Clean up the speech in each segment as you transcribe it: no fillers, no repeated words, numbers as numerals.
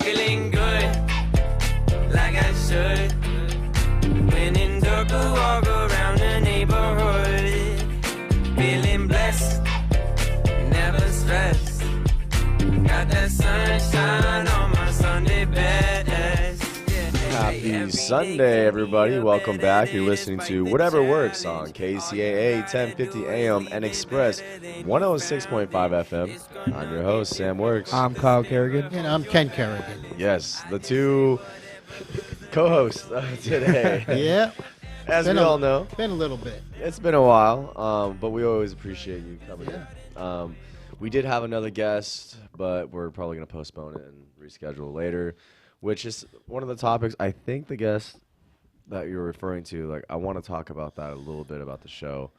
feeling good, like I should. When in dark, I walk around the neighborhood, feeling blessed, never stressed. Got that sunshine on my Sunday best. Happy Sunday, everybody. Welcome back. You're listening to Whatever Works on KCAA 1050 AM and Express 106.5 FM. I'm your host, Sam Works. I'm Kyle Kerrigan. And I'm Ken Kerrigan. Yes, the two co-hosts today. Yeah. As we all know, Been a little bit. it's been a while, but we always appreciate you coming in. We did have another guest, but we're probably going to postpone it and reschedule later, which is one of the topics. I think the guest that you're referring to, like, I want to talk about that a little bit about the show,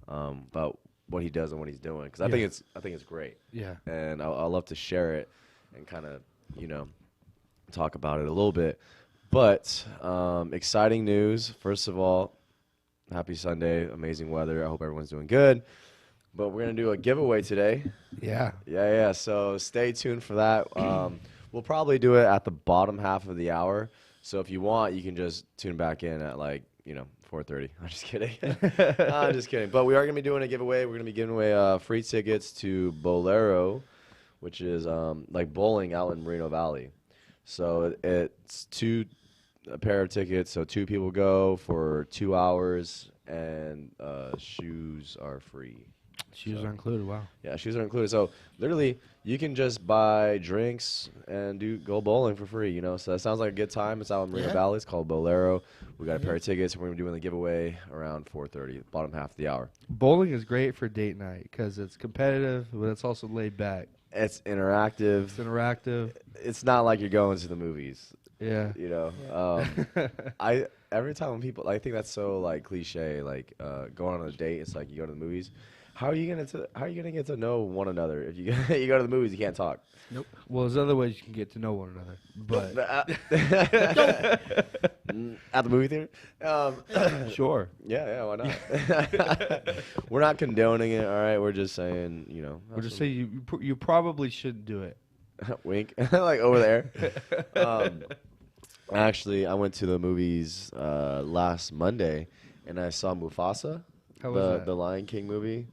about what he does and what he's doing, because I think it's great. Yeah. And I'll love to share it and kind of, talk about it a little bit. But exciting news. First of all, happy Sunday, amazing weather. I hope everyone's doing good. But we're going to do a giveaway today. Yeah. Yeah. So stay tuned for that. We'll probably do it at the bottom half of the hour. So if you want, you can just tune back in at 4:30. I'm just kidding. I'm just kidding. But we are going to be doing a giveaway. We're going to be giving away free tickets to Bolero, which is like bowling out in Moreno Valley. So it's a pair of tickets. So two people go for 2 hours, and shoes are free. Shoes are included. Wow. Yeah, shoes are included. So literally, you can just buy drinks and go bowling for free. So that sounds like a good time. It's out in Moreno Valley. It's called Bolero. We got a pair of tickets. We're gonna be doing the giveaway around 4:30, bottom half of the hour. Bowling is great for date night because it's competitive, but it's also laid back. It's interactive. It's interactive. It's not like you're going to the movies. Yeah. Every time when people, I think that's so cliche, going on a date, it's like you go to the movies. How are you gonna get to know one another if you you go to the movies? You can't talk. Nope. Well, there's other ways you can get to know one another, but at the movie theater. sure. Yeah, why not? We're not condoning it. All right, we're just saying, We're just saying you probably shouldn't do it. wink, like over there. Actually, I went to the movies last Monday, and I saw Mufasa, How was that? the Lion King movie.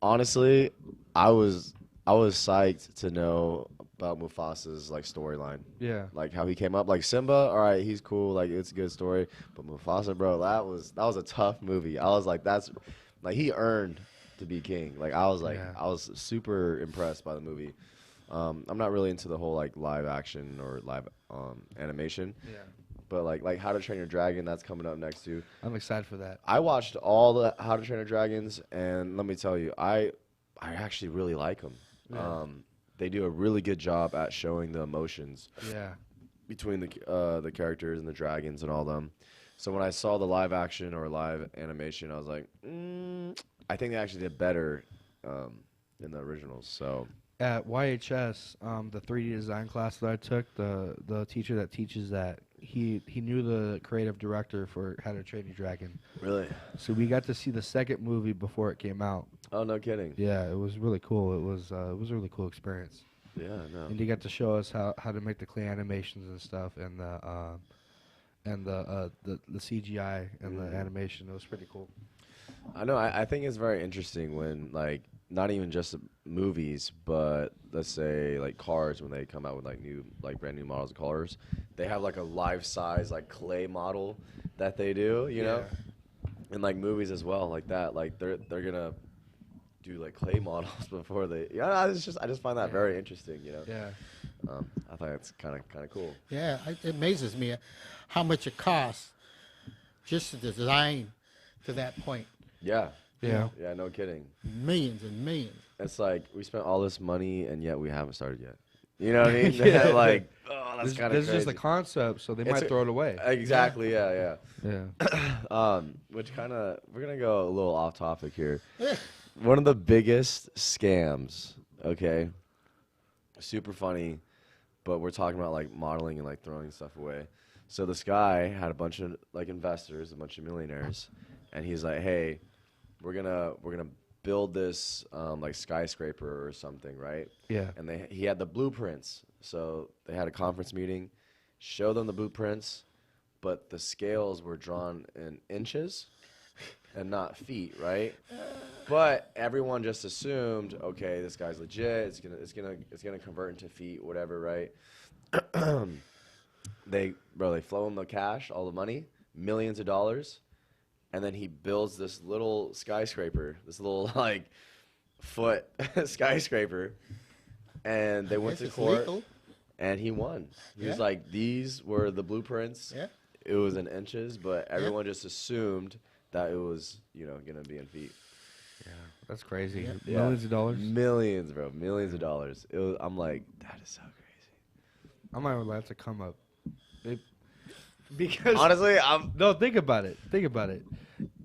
Honestly, I was psyched to know about Mufasa's storyline. Yeah. Like how he came up. Like Simba, all right, he's cool. It's a good story. But Mufasa, bro, that was a tough movie. I was like, he earned to be king. I was super impressed by the movie. I'm not really into the whole live action or live animation. Yeah. But like How to Train Your Dragon, that's coming up next too. I'm excited for that. I watched all the How to Train Your Dragons, and let me tell you, I actually really like them. Yeah. They do a really good job at showing the emotions Yeah. between the characters and the dragons and all them. So when I saw the live action or live animation, I was like, I think they actually did better than the originals. So At YHS, the 3D design class that I took, the teacher that teaches that, he knew the creative director for How to Train Your Dragon. really, So we got to see the second movie before it came out. oh no kidding. Yeah, it was really cool. It was a really cool experience. Yeah, no. And he got to show us how to make the clay animations and stuff, and the CGI and the animation. It was pretty cool. I know. I think it's very interesting when not even just movies, but let's say cars, when they come out with brand new models of cars, they have a life size clay model that they do, you know, and movies as well like that. They're gonna do clay models before they. Yeah, I just find that very interesting, Yeah. I thought it's kind of cool. Yeah, it amazes me how much it costs just to design to that point. Yeah. Yeah. Yeah. No kidding. Millions and millions. It's we spent all this money and yet we haven't started yet. You know what I mean? Yeah. That's kind of This crazy. is just a concept, so they might throw it away. Exactly. Yeah. Yeah. Which we're gonna go a little off topic here. One of the biggest scams. Okay. Super funny, but we're talking about modeling and throwing stuff away. So this guy had a bunch of investors, a bunch of millionaires, and he's like, "Hey, we're gonna build this skyscraper or something, right?" Yeah. And he had the blueprints, So they had a conference meeting, showed them the blueprints, but the scales were drawn in inches and not feet, right? But everyone just assumed, okay, this guy's legit. It's gonna convert into feet, whatever, right? They flow him the cash, all the money, millions of dollars, and then he builds this little skyscraper, this little like foot skyscraper, and they went Guess to it's court, legal. and he won. He was Yeah. like, these were the blueprints. Yeah. It was in inches, but everyone just assumed that it was, gonna be in feet. That's crazy. Yeah. Yeah. Millions of dollars. Millions, bro. Millions of dollars. I'm like, that is so crazy. I might have to come up. Because Honestly, no, think about it. Think about it.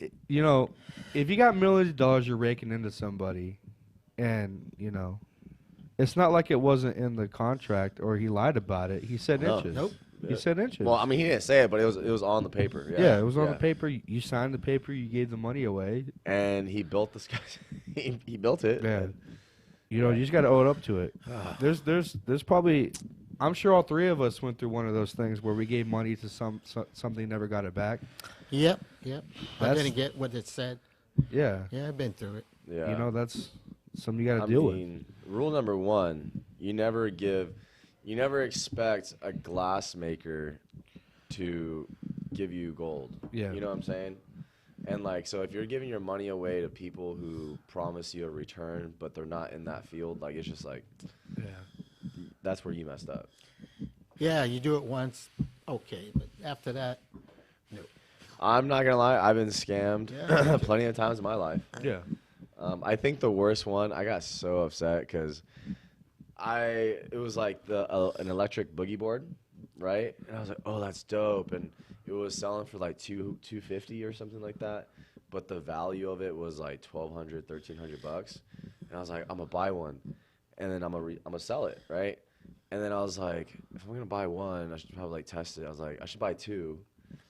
If you got millions of dollars, you're raking into somebody, and it's not like it wasn't in the contract or he lied about it. He said No. inches. Nope. He said inches. well, I mean, he didn't say it, but it was on the paper. yeah, it was on the paper. You signed the paper. You gave the money away. And he built the sky. he built it. Yeah. You just got to owe it up to it. There's probably, I'm sure all three of us went through one of those things where we gave money to something, never got it back. Yep. I That's- didn't get what it said. Yeah. Yeah, I've been through it. Yeah. That's something you got I to deal with. mean, rule number 1: you never expect a glass maker to give you gold. Yeah. You know what I'm saying? And so if you're giving your money away to people who promise you a return, but they're not in that field, it's just Yeah. that's where you messed up. Yeah, you do it once, okay, but after that, I'm not gonna lie, I've been scammed Yeah. plenty of times in my life. Yeah. I think the worst one, I got so upset because it was like an electric boogie board, right? And I was like, oh, that's dope. And it was selling for like $250 or something like that. But the value of it was like $1,200, $1,300. And I was like, I'm gonna buy one, and then I'm gonna sell it, right? And then I was like, if I'm gonna buy one, I should probably test it. I was like, I should buy two.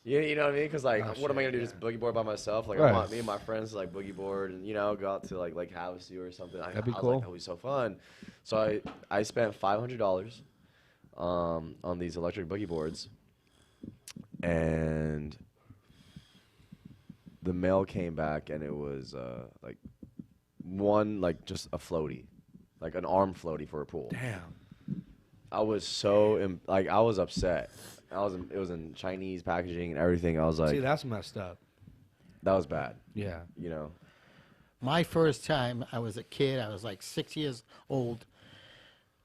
You know what I mean? Because what am I gonna do? Just boogie board by myself? I Right. want me and my friends to boogie board and go out to like Havasu or something. That'd be I was cool. like, that would be so fun. So I spent $500 on these electric boogie boards, and the mail came back and it was just a floaty, like an arm floaty for a pool. Damn. I was so I was upset. It was in Chinese packaging and everything. I was like, See, that's messed up. that was bad. Yeah. my first time, I was a kid, I was like 6 years old,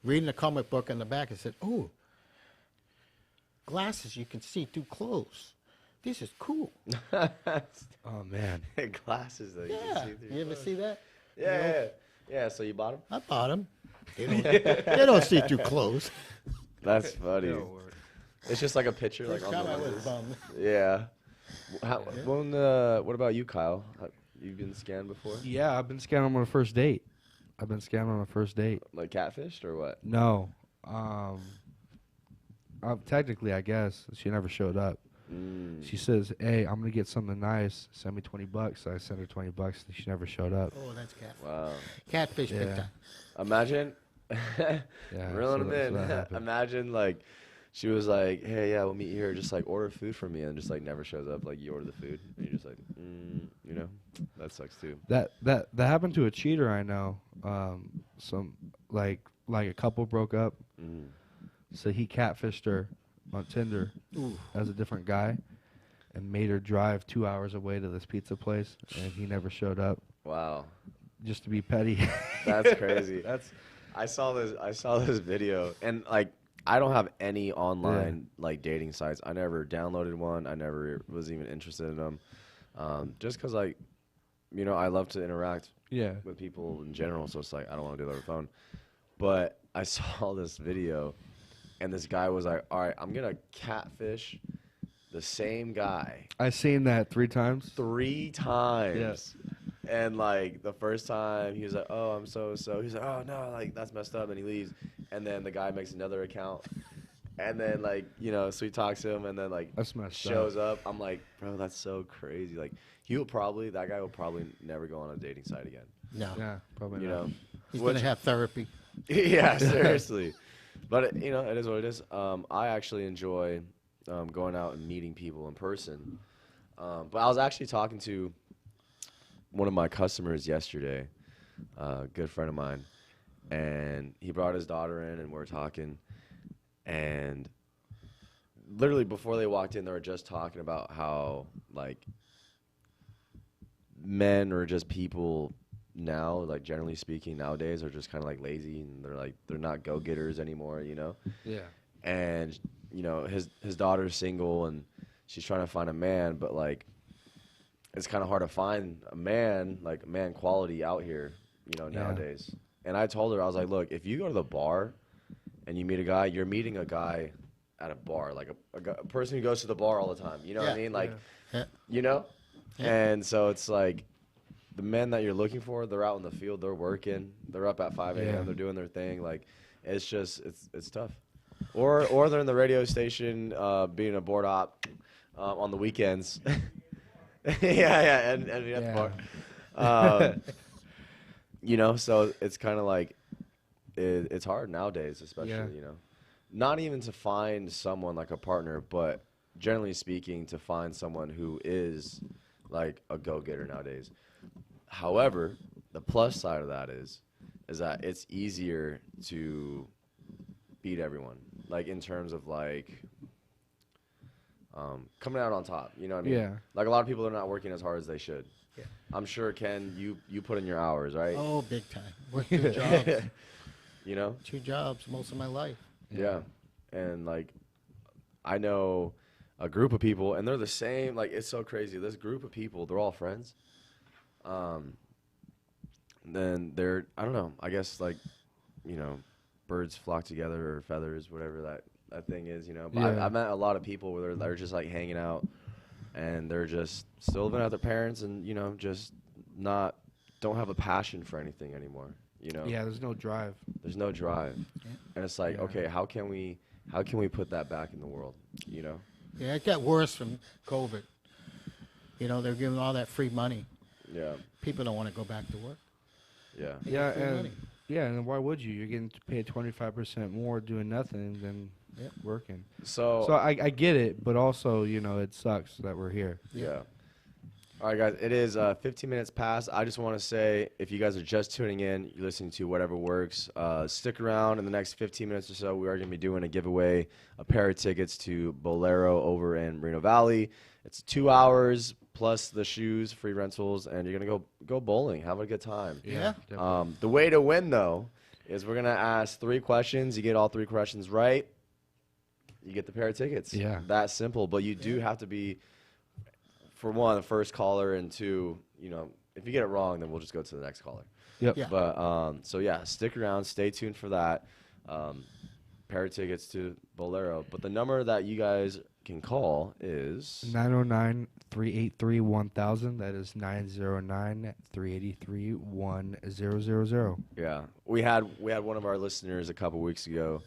reading a comic book on the back, and said, oh, glasses you can see through clothes. This is cool. Oh man. Glasses that you Yeah. can see through. You ever see that? Yeah. So you bought them? I bought them. They don't see through clothes. That's funny. It's just like a picture, First on time the I was lens. bummed. Yeah. What about you, Kyle? You've been scanned before? Yeah, I've been scammed on a first date. Like catfished or what? No. Technically, I guess she never showed up. She says, "Hey, I'm gonna get something nice. Send me $20." So I sent her $20, and she never showed up. Oh, that's cat. Wow. Catfish big Yeah. time. Imagine. Yeah, Reeling so them that in. happened. Imagine she was like, "Hey, yeah, we'll meet you here. Just order food from me," and just never shows up. You order the food, and you're just that sucks too. That happened to a cheater I know. Some like a couple broke up, so he catfished her on Tinder as a different guy, and made her drive 2 hours away to this pizza place, and he never showed up Wow, just to be petty. that's crazy. That's I saw this video, and I don't have any online dating sites. I never downloaded one. I never was even interested in them, just because I love to interact yeah. with people in general. So it's I don't want to do that over the phone. But I saw this video, and this guy was like, "All right, I'm gonna catfish the same guy I seen that 3 times. 3 times." And the first time he was like, "Oh, I'm so." He's like, "Oh no, that's messed up," and he leaves. And then the guy makes another account, and then so he talks to him, and then That's messed shows up. I'm like, bro, that's so crazy. That guy will probably never go on a dating site again. No. Yeah, probably You not. know? He's Which- going to have therapy. Yeah, seriously. But it is what it is. I actually enjoy going out and meeting people in person. But I was actually talking to one of my customers yesterday, a good friend of mine, and he brought his daughter in, and we're talking, and literally before they walked in, they were just talking about how like men or just people now, like generally speaking, nowadays are just kind of like lazy, and they're not go-getters anymore, Yeah. And his daughter's single, and she's trying to find a man, but like it's kind of hard to find a man, like man quality out here, nowadays. And I told her, I was like, look, if you go to the bar and you meet a guy, you're meeting a guy at a bar, like a person who goes to the bar all the time. You know what I Yeah. mean? Like, Yeah. Yeah. And so it's like the men that you're looking for, they're out in the field, they're working, they're up at 5 a.m., Yeah. they're doing their thing. Like, it's just, it's tough. Or they're in the radio station being a board op on the weekends. yeah, and be at the bar. So it's kind of like it's hard nowadays, especially, Yeah. Not even to find someone like a partner, but generally speaking, to find someone who is like a go-getter nowadays. However, the plus side of that is that it's easier to beat everyone, like in terms of like coming out on top. You know what I mean? Yeah. Like a lot of people are not working as hard as they should. Yeah. I'm sure, Ken, you put in your hours, right? Oh, big time. Worked 2 jobs. 2 jobs most of my life. Yeah. And like I know a group of people, and they're the same. Like, it's so crazy. This group of people, they're all friends. Then they're, I don't know, I guess like, birds flock together, or feathers, whatever that thing is, But Yeah. I've met a lot of people where they're just like hanging out, and they're just still living at their parents, and just don't have a passion for anything anymore. Yeah, there's no drive. There's no drive, Yeah. and it's like, Yeah. okay, how can we put that back in the world? Yeah, it got worse from COVID. They're giving all that free money. Yeah, People don't want to go back to work. yeah, They Yeah, get free and money. and why would you? You're getting paid 25% more doing nothing than Yep. working. So So I get it, but also it sucks that we're here. yeah. All right, guys, it is 15 minutes past. I just want to say, if you guys are just tuning in, you're listening to Whatever Works, stick around in the next 15 minutes or so. We are going to be doing a giveaway, a pair of tickets to Bolero over in Moreno Valley. It's 2 hours plus the shoes, free rentals, and you're going to go bowling, have a good time. Yeah. definitely. The way to win, though, is we're going to ask 3 questions. You get all 3 questions right, you get the pair of tickets. Yeah. That simple. But you do have to be, for one, the first caller, and 2, if you get it wrong, then we'll just go to the next caller. Yep. Yeah. But so yeah, stick around, stay tuned for that. Pair of tickets to Bolero. But the number that you guys can call is 909-383-1000. That is 909-383-1000. yeah. We had one of our listeners a couple weeks ago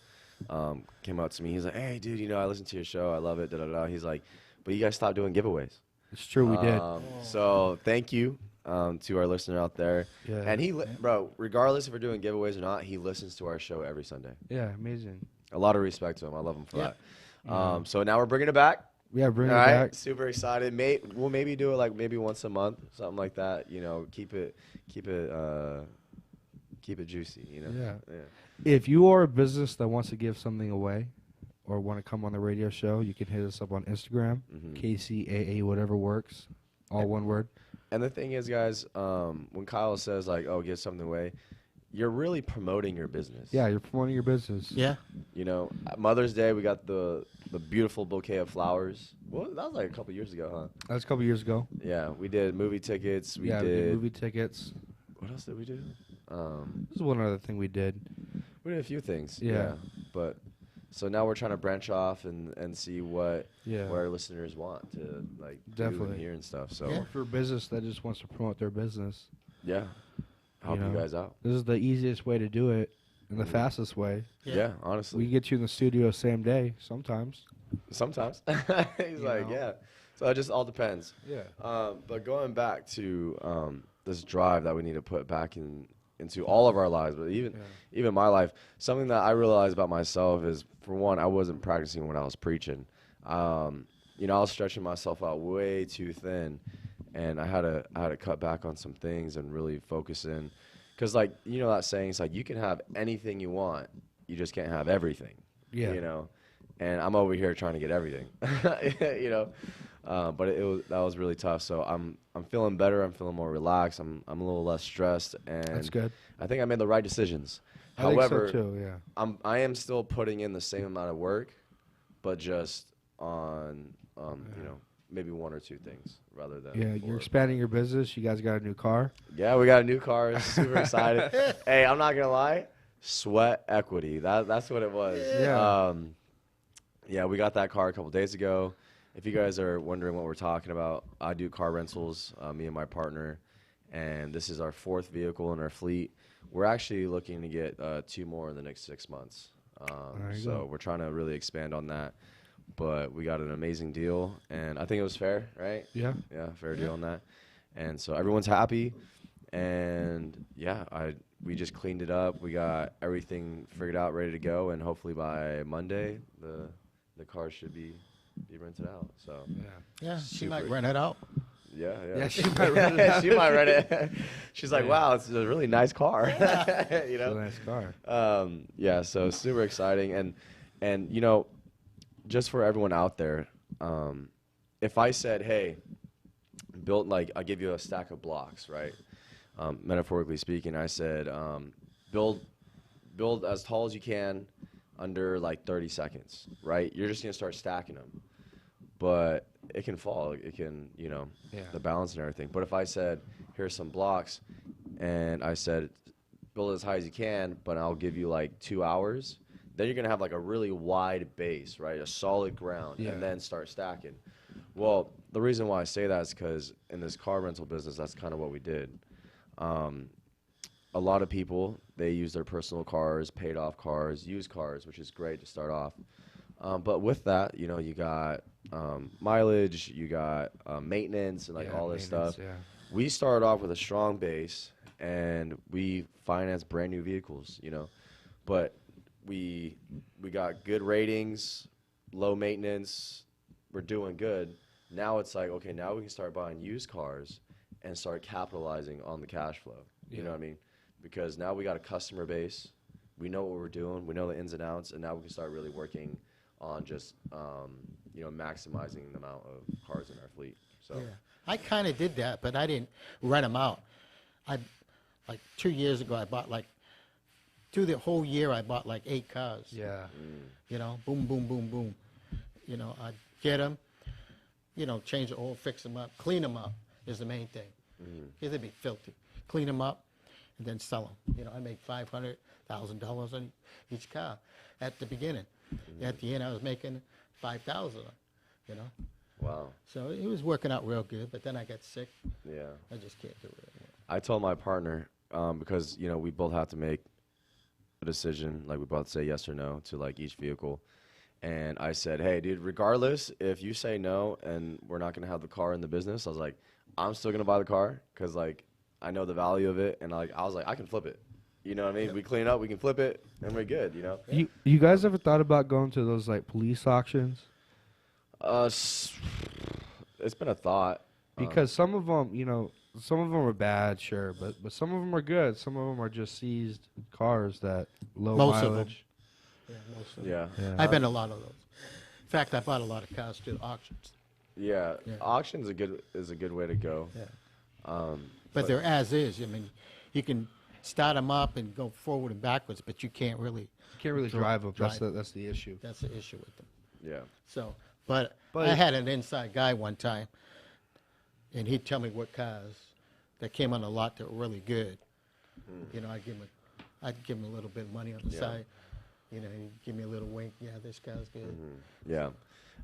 came up to me. He's like, "Hey, dude, I listen to your show. I love it." Da da da. He's like, "But you guys stopped doing giveaways." It's true, we did. So thank you to our listener out there. Yeah. And bro, regardless if we're doing giveaways or not, he listens to our show every Sunday. Yeah, amazing. A lot of respect to him. I love him for Yeah. that. So now we're bringing it back. Yeah, bring All it right, back. super excited. We'll maybe do it like maybe once a month, something like that. Keep it juicy. Yeah. If you are a business that wants to give something away or want to come on the radio show, you can hit us up on Instagram, Mhm. KCAA whatever works, all one word. And the thing is, guys, when Kyle says like, "Oh, give something away," you're really promoting your business. Yeah, you're promoting your business. Yeah. At Mother's Day, we got the beautiful bouquet of flowers. Well, that was like a couple years ago, huh? That was a couple years ago. Yeah, we did movie tickets. We We did. did movie tickets. What else did we do? This is one other thing we did. We did a few things. Yeah. But so now we're trying to branch off and see what Yeah. our listeners want to like do Definitely. and hear and stuff. So Yeah. For a business that just wants to promote their business, yeah, help you know. guys out. this is the easiest way to do it and the Mhm. fastest way. Yeah, honestly. We can get you in the studio same day sometimes. Sometimes he's You like, know. yeah. So it just all depends. Yeah. But going back to this drive that we need to put back into all of our lives, but even my life. Something that I realized about myself is, for one, I wasn't practicing when I was preaching. You know, I was stretching myself out way too thin, and I had to cut back on some things and really focus in, because like, you know that saying, it's like you can have anything you want, you just can't have everything. Yeah. You know, and I'm over here trying to get everything. You know. But that was really tough. So I'm feeling better. I'm feeling more relaxed. I'm a little less stressed, and That's good. I think I made the right decisions. I However, think so too. Yeah. I am still putting in the same amount of work, but just on you know, maybe one or two things rather than Yeah, four. you're expanding your business. You guys got a new car. Yeah, we got a new car. Super excited. Hey, I'm not gonna lie, sweat equity. That's what it was. Yeah. Yeah, we got that car a couple days ago. If you guys are wondering what we're talking about, I do car rentals, me and my partner, and this is our 4th vehicle in our fleet. We're actually looking to get 2 more in the next 6 months. There you So go. we're trying to really expand on that. But we got an amazing deal, and I think it was fair, right? Yeah. Yeah, fair deal on that. And so everyone's happy, and yeah, we just cleaned it up. We got everything figured out, ready to go, and hopefully by Monday, the car should be rented out. So Yeah. Yeah, she Super. might rent it out. yeah. Yeah, she might rent it out. She might rent it. She's like, wow, it's a really nice car. You It's a know. nice car. Yeah. So super exciting, and you know, just for everyone out there, if I said, hey, build, like, I give you a stack of blocks, right? Metaphorically speaking, I said, build as tall as you can under like 30 seconds, right? You're just gonna start stacking them, but it can fall. It can, you know, Yeah. the balance and everything. But if I said, here's some blocks, and I said, build as high as you can, but I'll give you like 2 hours, then you're gonna have like a really wide base, right? A solid ground, Yeah. and then start stacking. Well, the reason why I say that is because in this car rental business, that's kind of what we did. A lot of people, they use their personal cars, paid off cars, used cars, which is great to start off. But with that, you know, you got mileage, you got maintenance, and like Yeah, all this maintenance, stuff. Yeah. We started off with a strong base, and we financed brand new vehicles, you know. But we got good ratings, low maintenance, we're doing good. Now it's like, okay, now we can start buying used cars and start capitalizing on the cash flow. You know what I mean? Because now we got a customer base, we know what we're doing, we know the ins and outs, and now we can start really working on just you know, maximizing the amount of cars in our fleet. So Yeah. I kind of did that, but I didn't rent them out. Like 2 years ago, I bought like, through the whole year, I bought like 8 cars. Yeah. You know, boom, boom, boom, boom. You know, I'd get them, you know, change the oil, fix them up, clean them up is the main thing. Because they'd be filthy. Clean them up and then sell them. You know, I make $500,000 on each car at the beginning. At the end, I was making $5,000, you know. wow. So it was working out real good, but then I got sick. Yeah. I just can't do it anymore. I told my partner, because, you know, we both have to make a decision, like we both say yes or no to like each vehicle. And I said, hey, dude, regardless, if you say no and we're not going to have the car in the business, I was like, I'm still going to buy the car because, like, I know the value of it. And, like, I was like, I can flip it. You know what I mean? We clean it up, we can flip it, and we're good, you know? You guys ever thought about going to those like police auctions? It's been a thought. Because some of them, you know, some of them are bad, sure, but some of them are good. Some of them are just seized cars that low Most of them. mileage. Yeah, most of them. Yeah. Yeah. I've been a lot of those. In fact, I bought a lot of cars through auctions. Yeah. Yeah. Auctions is a good way to go. Yeah. But they're as is. I mean, you can start them up and go forward and backwards, but you can't really. You can't really drive them. Drive. That's the issue. That's the issue with them. Yeah. So, but But- I had an inside guy one time, and he'd tell me what cars that came on the lot that were really good. You know, I'd give him a little bit of money on the Yeah. side. You know, he'd give me a little wink. Yeah, this car's good. Yeah,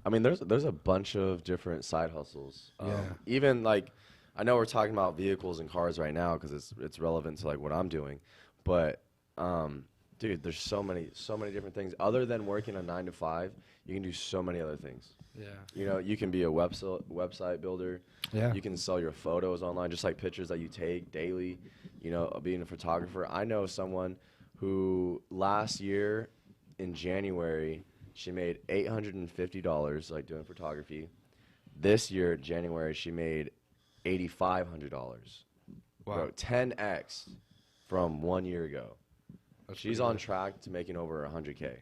I mean, there's a bunch of different side hustles. Yeah. Even like, I know we're talking about vehicles and cars right now because it's relevant to like what I'm doing, but Dude, there's so many different things. Other than working a 9 to 5, you can do so many other things. Yeah. You know, you can be a website builder. Yeah. You can sell your photos online, just like pictures that you take daily. You know, being a photographer. I know someone who last year in January, she made $850 like doing photography. This year, January, she made $8,500. Wow. Bro, 10x from 1 year ago. That's She's pretty on good. track to making over 100K.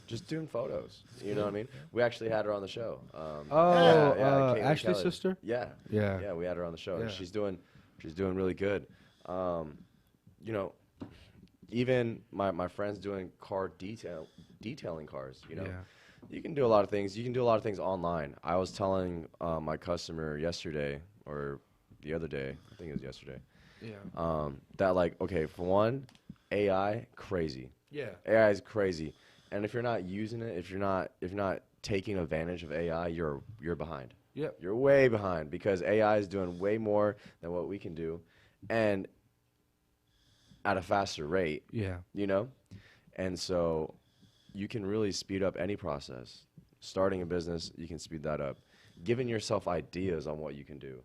Just doing photos. You know what I mean? We actually had her on the show. Caitlin Ashley's Kelly. sister? Yeah. Yeah. Yeah, we had her on the show. And Yeah. she's doing really good. You know, even my friends doing car detailing cars, you know. Yeah. You can do a lot of things. You can do a lot of things online. I was telling my customer yesterday or the other day, I think it was yesterday, Yeah. that like, okay, for one, AI, crazy. Yeah. AI is crazy. And if you're not using it, if you're not taking advantage of AI, you're behind. Yep. You're way behind because AI is doing way more than what we can do and at a faster rate, Yeah. you know? And so you can really speed up any process. Starting a business, you can speed that up. Giving yourself ideas on what you can do.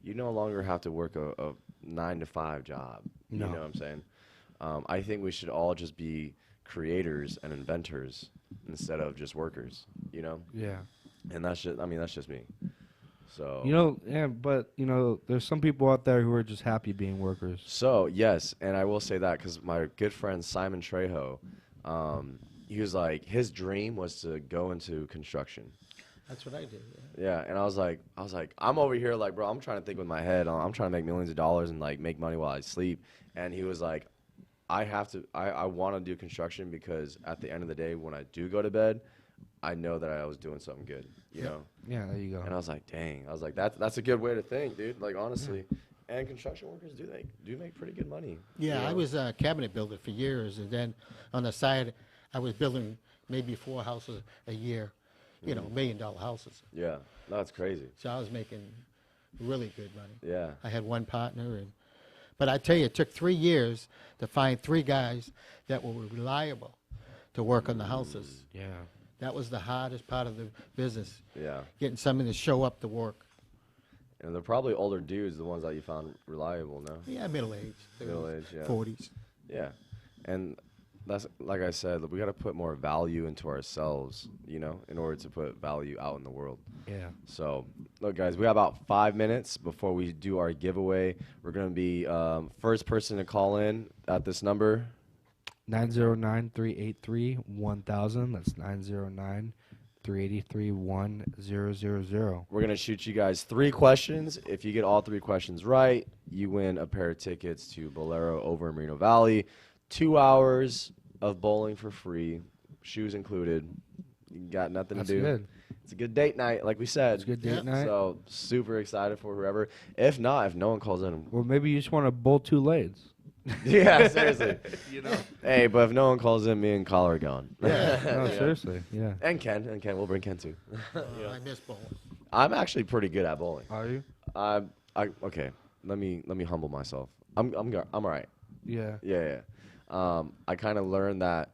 You no longer have to work a 9 to 5 job. No. You know what I'm saying? I think we should all just be creators and inventors instead of just workers, you know? Yeah. And that's just me. So You know, yeah, but you know, there's some people out there who are just happy being workers. So yes, and I will say that because my good friend Simon Trejo, he was like, his dream was to go into construction. That's what I did. Yeah. Yeah, and I was like, I'm over here like, bro, I'm trying to think with my head. I'm trying to make millions of dollars and like make money while I sleep. And he was like, I want to do construction because at the end of the day, when I do go to bed, I know that I was doing something good, you know? Yeah, there you go. And I was like, dang. I was like, that's a good way to think, dude. Like, honestly. And construction workers do make pretty good money. Yeah, you I know? was a cabinet builder for years, and then on the side, I was building maybe 4 houses a year, you know, $1 million houses. Yeah. No, that's crazy. So I was making really good money. Yeah. I had one partner, but I tell you, it took 3 years to find 3 guys that were reliable to work on the houses. Yeah. That was the hardest part of the business, Yeah. getting someone to show up to work. And they're probably older dudes, the ones that you found reliable, no? Yeah, middle-aged. Middle-aged, yeah. 40s. Yeah. And that's, like I said, we got to put more value into ourselves, you know, in order to put value out in the world. Yeah. So, look, guys, we have about 5 minutes before we do our giveaway. We're going to be first person to call in at this number. 909-383-1000. That's 909-383-1000. We're going to shoot you guys 3 questions. If you get all 3 questions right, you win a pair of tickets to Bolero over in Merino Valley. 2 hours of bowling for free, shoes included. You got nothing That's to do. good. It's a good date night, like we said. It's a good date Yeah. night. So, super excited for whoever. If not, if no one calls in. Well, maybe you just want to bowl 2 lanes. Yeah, seriously. You know? Hey, but if no one calls in, me and Collar are gone. No, Yeah. seriously. Yeah. And Ken, we'll bring Ken too. I miss bowling. I'm actually pretty good at bowling. Are you? Okay. Let me humble myself. I'm all right. Yeah. Yeah. I kind of learned that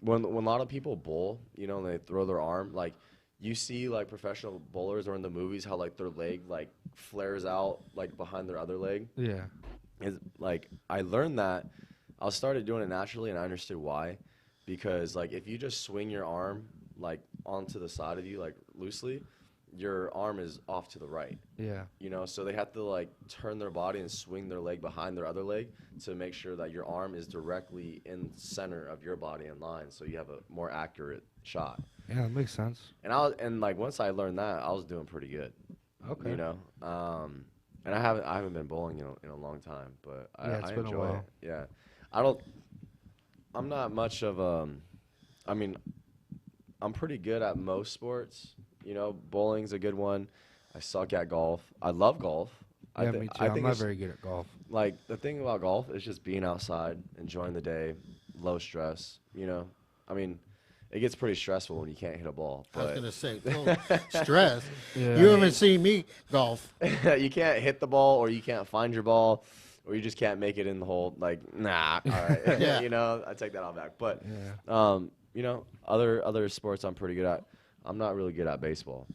when a lot of people bowl, you know, and they throw their arm, like you see like professional bowlers or in the movies how like their leg like flares out like behind their other leg. Yeah. Is like I learned that I started doing it naturally and I understood why, because like if you just swing your arm like onto the side of you like loosely, your arm is off to the right, Yeah. you know, so they have to like turn their body and swing their leg behind their other leg to make sure that your arm is directly in center of your body in line, so you have a more accurate shot. Yeah, that makes sense. And like once I learned that, I was doing pretty good. Okay. You know, and I haven't been bowling in a long time, but Yeah, it's I been a enjoy while. it. Yeah, I'm not much of I mean, I'm pretty good at most sports. You know, bowling's a good one. I suck at golf. I love golf. Yeah, me too. I'm not it's- very good at golf. Like the thing about golf is just being outside, enjoying the day, low stress. You know, I mean, it gets pretty stressful when you can't hit a ball. I was But going to say, stress. Yeah. You haven't seen me golf. you can't hit the ball or you can't find your ball. or you just can't make it in the hole. Like, nah, all right, Yeah. you know, I take that all back. But, Yeah. you know, other sports I'm pretty good at. I'm not really good at baseball.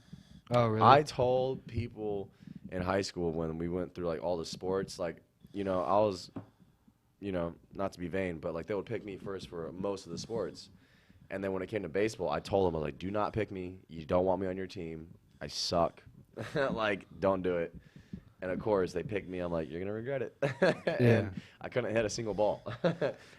Oh, really? I told people in high school when we went through like all the sports, like, you know, I was, you know, not to be vain, but like they would pick me first for most of the sports. And then when it came to baseball, I told them, I was like, do not pick me. You don't want me on your team. I suck. Like, don't do it. And of course, they picked me. I'm like, you're gonna regret it. And I couldn't hit a single ball.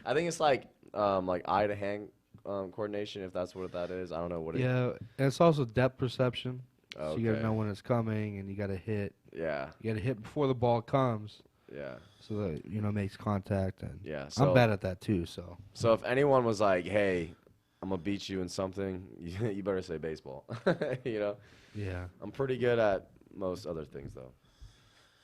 I think it's like eye to hand coordination, if that's what that is. I don't know what it is. Yeah, and it's also depth perception. So you gotta Okay. know when it's coming, and you gotta hit. Yeah, You gotta hit before the ball comes, yeah, so that makes contact. And yeah. So, I'm bad at that too. So So if anyone was like, hey, I'm gonna beat you in something, you better say baseball. You know, yeah, I'm pretty good at most other things though.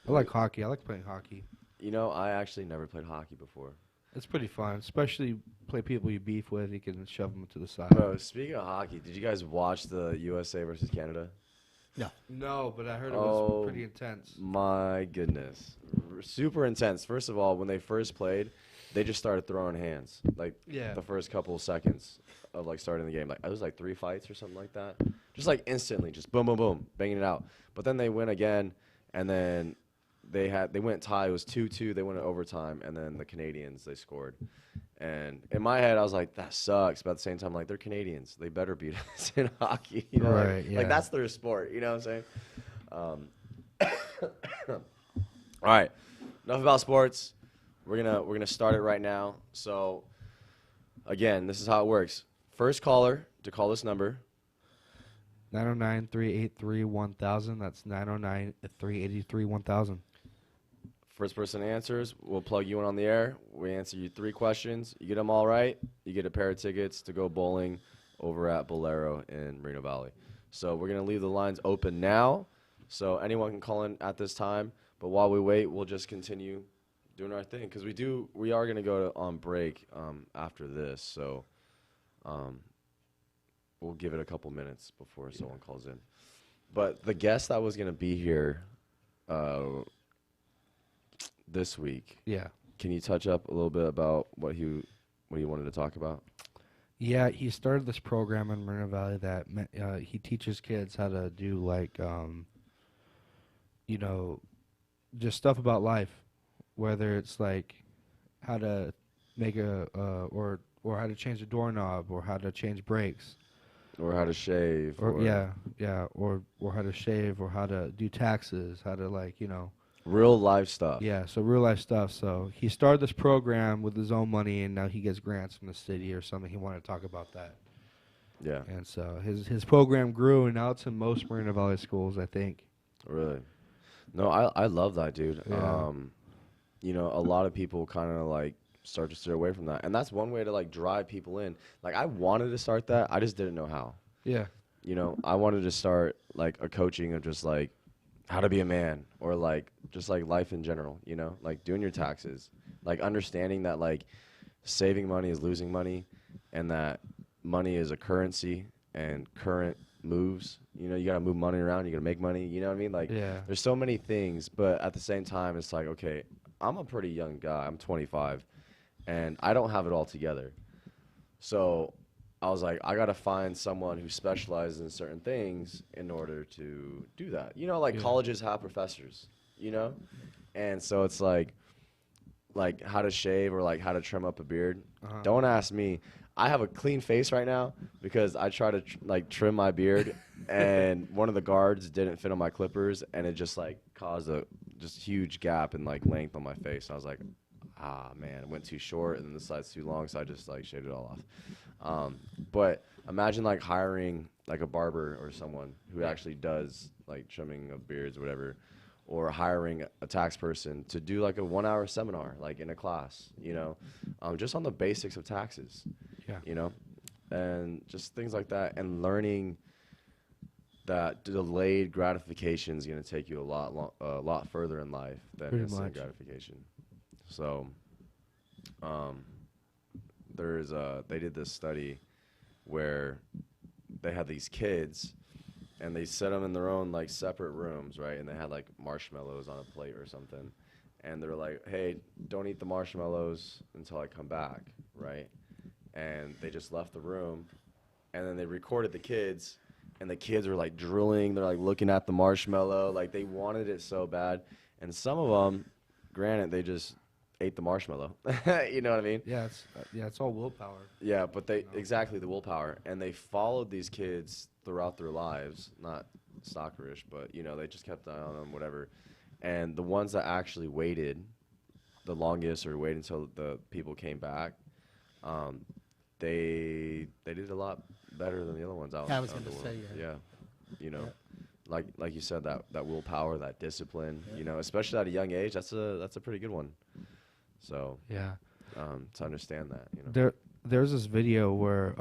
I like hockey. I like playing hockey. You know, I actually never played hockey before. It's pretty fun, especially play people you beef with. You can shove them to the side. Bro, speaking of hockey, did you guys watch the USA versus Canada? No, but I heard it Oh, was pretty intense. My goodness. Super intense. First of all, when they first played, they just started throwing hands. Like Yeah. the first couple of seconds of like starting the game. Like it was like 3 fights or something like that. Just like instantly, just boom, boom, boom, banging it out. But then they win again, and then they went tie. It was 2-2. They went to overtime, and then the Canadians, they scored. And in my head, I was like, that sucks. But at the same time, like, they're Canadians. They better beat us in hockey. You know? Right, yeah. Like, that's their sport. You know what I'm saying? All right. Enough about sports. We're gonna start it right now. So, again, this is how it works. First caller to call this number. 909-383-1000. That's 909-383-1000. First person answers, we'll plug you in on the air. We answer you 3 questions. You get them all right, you get a pair of tickets to go bowling over at Bolero in Moreno Valley. So we're going to leave the lines open now, so anyone can call in at this time. But while we wait, we'll just continue doing our thing, because we are going to go on break after this. So we'll give it a couple minutes before someone calls in. But the guest that was going to be here this week, Yeah. can you touch up a little bit about what he wanted to talk about? Yeah, he started this program in Moreno Valley that he teaches kids how to do like, just stuff about life, whether it's like how to make or how to change a doorknob, or how to change brakes, Or how to shave? or how to shave, or how to do taxes, how to Real life stuff. Yeah, so real life stuff. So he started this program with his own money, and now he gets grants from the city or something. He wanted to talk about that. Yeah. And so his program grew, and now it's in most Moreno Valley schools, I think. Really? No, I love that, dude. Yeah. A lot of people kind of like start to steer away from that. And that's one way to like drive people in. Like I wanted to start that. I just didn't know how. Yeah. I wanted to start like a coaching of just like how to be a man, or like just like life in general, like doing your taxes, like understanding that like saving money is losing money, and that money is a currency and current moves. You got to move money around, you got to make money, you know what I mean? Like Yeah. there's so many things, but at the same time it's like, okay, I'm a pretty young guy. I'm 25 and I don't have it all together. So I was like, I got to find someone who specializes in certain things in order to do that. Yeah. Colleges have professors, And so it's like how to shave or like how to trim up a beard. Uh-huh. Don't ask me. I have a clean face right now because I try to trim my beard and one of the guards didn't fit on my clippers, and it just like caused a just huge gap in like length on my face. I was like, man, it went too short and then the side's too long, so I just like shaved it all off. But imagine like hiring like a barber or someone who actually does like trimming of beards or whatever, or hiring a tax person to do like a 1-hour seminar like in a class, just on the basics of taxes. Yeah. And just things like that, and learning that delayed gratification is going to take you a lot further in life than Pretty instant much. gratification. So, they did this study where they had these kids, and they set them in their own like separate rooms, right? And they had like marshmallows on a plate or something, and they're like, hey, don't eat the marshmallows until I come back, right? And they just left the room, and then they recorded the kids, and the kids were like drooling. They're like looking at the marshmallow, like they wanted it so bad. And some of them, granted, they just ate the marshmallow. You know what I mean? Yeah, it's all willpower. Yeah, but exactly, the willpower. And they followed these kids throughout their lives, not stalkerish, but, you know, they just kept an eye on them, whatever. And the ones that actually waited the longest or waited until the people came back, they did a lot better than the other ones out. I was out in gonna the say, world. yeah. You know, like you said, that willpower, that discipline, you know, especially at a young age, that's a pretty good one. So Yeah. to understand that, you know. There's this video where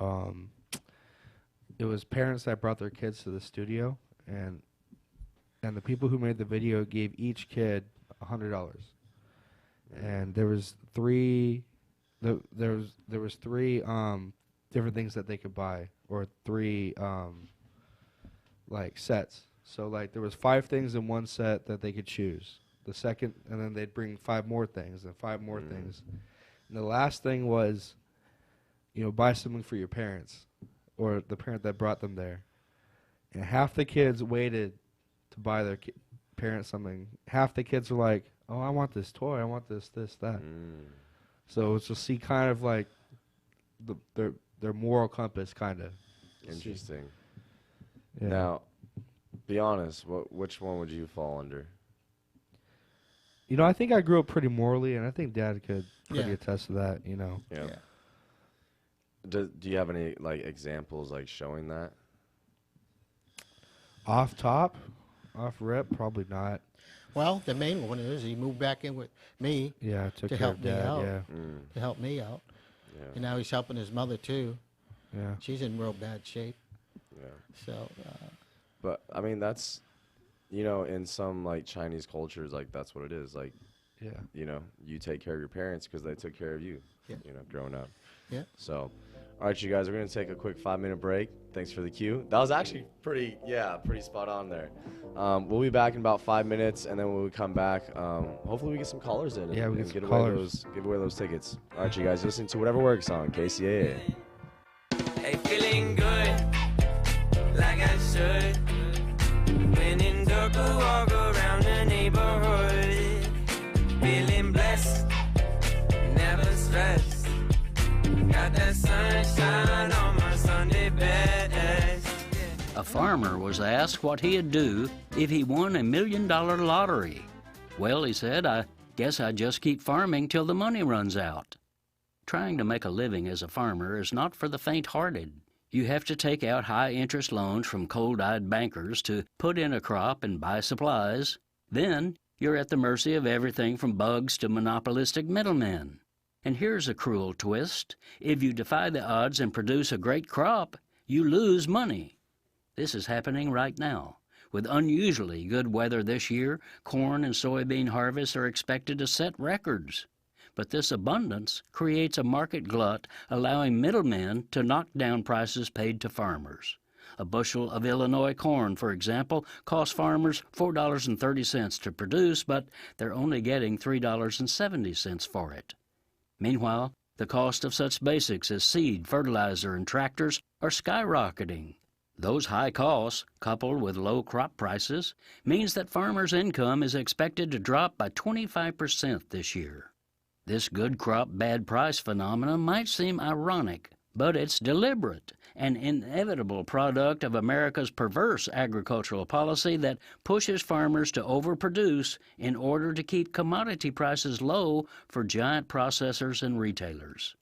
it was parents that brought their kids to the studio, and the people who made the video gave each kid $100, and there was three different things that they could buy, or three like sets. So like there was 5 things in one set that they could choose. The second, and then they'd bring 5 more things and 5 more things. And the last thing was, you know, buy something for your parents or the parent that brought them there. And half the kids waited to buy their parents something. Half the kids were like, oh, I want this toy. I want this, that. So it's just see kind of like their moral compass kind of. Interesting. Yeah. Now, be honest, which one would you fall under? You know, I think I grew up pretty morally, and I think Dad could pretty Yeah. attest to that, you know. Yeah. Do you have any like examples like showing that? Off rip, probably not. Well, the main one is he moved back in with me Yeah, took To care help of me Dad, out. yeah. to help me out. Yeah. And now he's helping his mother too. Yeah. She's in real bad shape. Yeah. So, But I mean, that's, you know, in some like Chinese cultures, like that's what it is. Like, Yeah. you know, you take care of your parents because they took care of you. Yeah. You know, growing up. yeah. So, all right, you guys, we're gonna take a quick 5-minute break. Thanks for the cue. That was actually pretty spot on there. We'll be back in about 5 minutes, and then when we come back, hopefully we get some callers in. Yeah, we and get some away callers. give away those tickets. All right, you guys, listen to Whatever Works on KCAA. Hey, feeling good, like I should. When in Durga, walk around the neighborhood. Feeling blessed, never stressed. Got that sunshine on my Sunday best. A farmer was asked what he'd do if he won $1 million lottery. Well, he said, I guess I'd just keep farming till the money runs out. Trying to make a living as a farmer is not for the faint-hearted. You have to take out high-interest loans from cold-eyed bankers to put in a crop and buy supplies. Then you're at the mercy of everything from bugs to monopolistic middlemen. And here's a cruel twist. If you defy the odds and produce a great crop, you lose money. This is happening right now. With unusually good weather this year, corn and soybean harvests are expected to set records. But this abundance creates a market glut, allowing middlemen to knock down prices paid to farmers. A bushel of Illinois corn, for example, costs farmers $4.30 to produce, but they're only getting $3.70 for it. Meanwhile, the cost of such basics as seed, fertilizer, and tractors are skyrocketing. Those high costs, coupled with low crop prices, means that farmers' income is expected to drop by 25% this year. This good crop, bad price phenomenon might seem ironic, but it's deliberate, an inevitable product of America's perverse agricultural policy that pushes farmers to overproduce in order to keep commodity prices low for giant processors and retailers.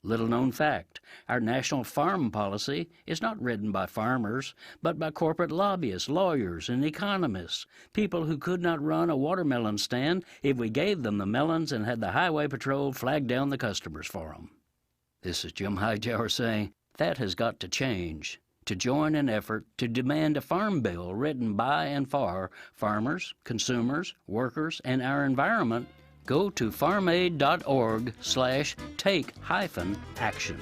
Little known fact, our national farm policy is not written by farmers, but by corporate lobbyists, lawyers, and economists, people who could not run a watermelon stand if we gave them the melons and had the highway patrol flag down the customers for them. This is Jim Hightower saying that has got to change. To join an effort to demand a farm bill written by and for farmers, consumers, workers, and our environment, go to farmaid.org/take-action.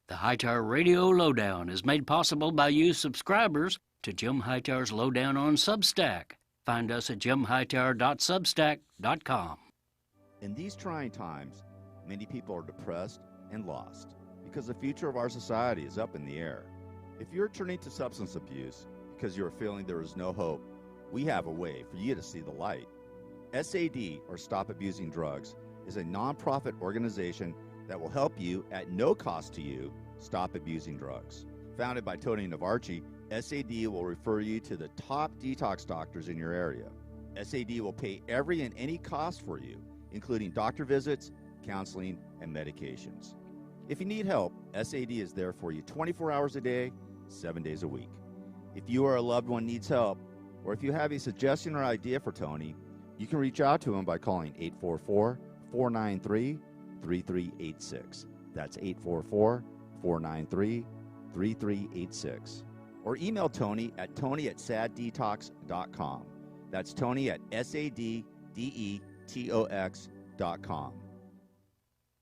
The Hightower Radio Lowdown is made possible by you subscribers to Jim Hightower's Lowdown on Substack. Find us at jimhightower.substack.com. In these trying times, many people are depressed and lost because the future of our society is up in the air. If you're turning to substance abuse because you're feeling there is no hope, we have a way for you to see the light. SAD, or Stop Abusing Drugs, is a nonprofit organization that will help you at no cost to you stop abusing drugs. Founded by Tony Navarchi, SAD will refer you to the top detox doctors in your area. SAD will pay every and any cost for you, including doctor visits, counseling, and medications. If you need help, SAD is there for you 24 hours a day, 7 days a week. If you or a loved one needs help, or if you have a suggestion or idea for Tony, you can reach out to him by calling 844-493-3386. That's 844-493-3386. Or email Tony at tony@saddetox.com. That's Tony at SADDETOX.com.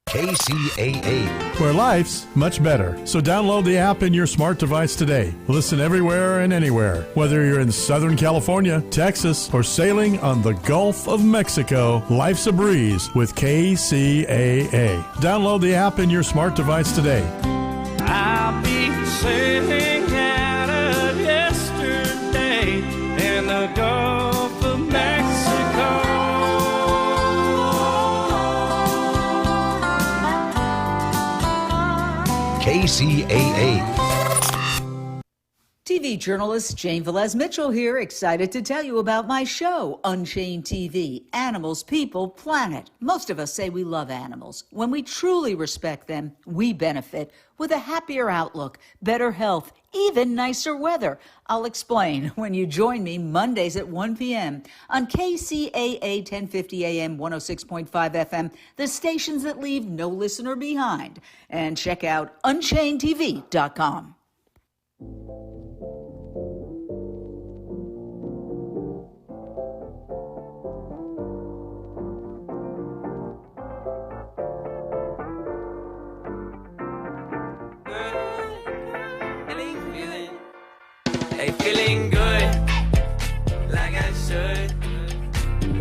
KCAA. Where life's much better. So download the app in your smart device today. Listen everywhere and anywhere. Whether you're in Southern California, Texas, or sailing on the Gulf of Mexico, life's a breeze with KCAA. Download the app in your smart device today. I'll be sailing out of yesterday in the Gulf of Mexico. KCAA. TV journalist Jane Velez Mitchell here, excited to tell you about my show, Unchained TV, Animals, People, Planet. Most of us say we love animals. When we truly respect them, we benefit with a happier outlook, better health, even nicer weather. I'll explain when you join me Mondays at 1 p.m. on KCAA 1050 AM 106.5 FM, the stations that leave no listener behind. And check out UnchainedTV.com. Hey, feeling good, like I should.